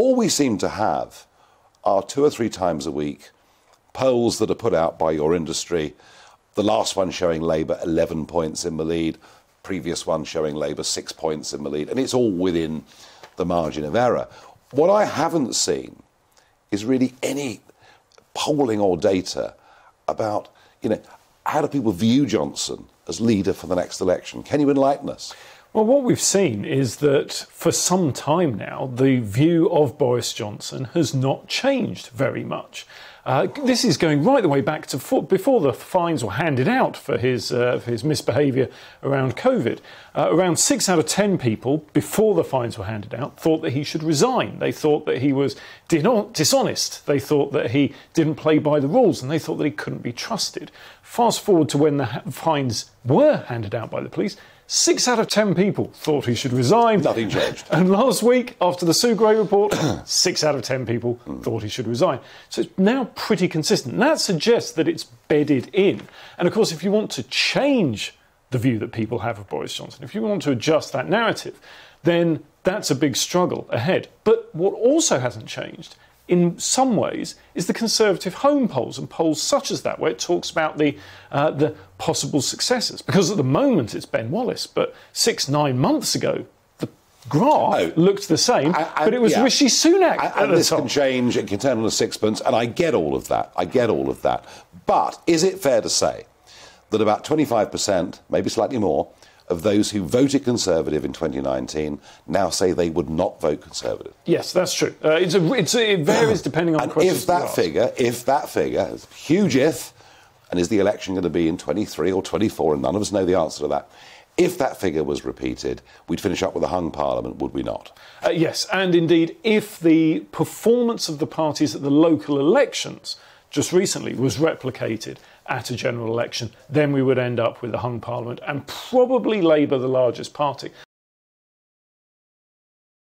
All we seem to have are 2 or 3 times a week polls that are put out by your industry. The last one showing Labour 11 points in the lead, previous one showing Labour 6 points in the lead, and it's all within the margin of error. What I haven't seen is really any polling or data about, how do people view Johnson as leader for the next election? Can you enlighten us? Well, what we've seen is that for some time now, the view of Boris Johnson has not changed very much. This is going right the way back to before the fines were handed out for his misbehaviour around COVID. Around 6 out of 10 people, before the fines were handed out, thought that he should resign. They thought that he was dishonest. They thought that he didn't play by the rules, and they thought that he couldn't be trusted. Fast forward to when the fines were handed out by the police, 6 out of 10 people thought he should resign. Nothing changed. And last week, after the Sue Gray report, 6 out of 10 people thought he should resign. So it's now pretty consistent. And that suggests that it's bedded in. And of course, if you want to change the view that people have of Boris Johnson, if you want to adjust that narrative, then that's a big struggle ahead. But what also hasn't changed, in some ways, is the Conservative home polls and polls such as that, where it talks about the possible successors. Because at the moment it's Ben Wallace, but 6-9 months ago the graph looked the same, but it was Rishi Sunak at the top. This can change, it can turn on a sixpence, and I get all of that. But is it fair to say that about 25%, maybe slightly more, of those who voted Conservative in 2019 now say they would not vote Conservative? Yes, that's true. It varies depending on questions. If that figure, huge if, and is the election going to be in 23 or 24, and none of us know the answer to that, if that figure was repeated, we'd finish up with a hung parliament, would we not? Yes, and indeed, if the performance of the parties at the local elections just recently was replicated at a general election, then we would end up with a hung parliament and probably Labour the largest party.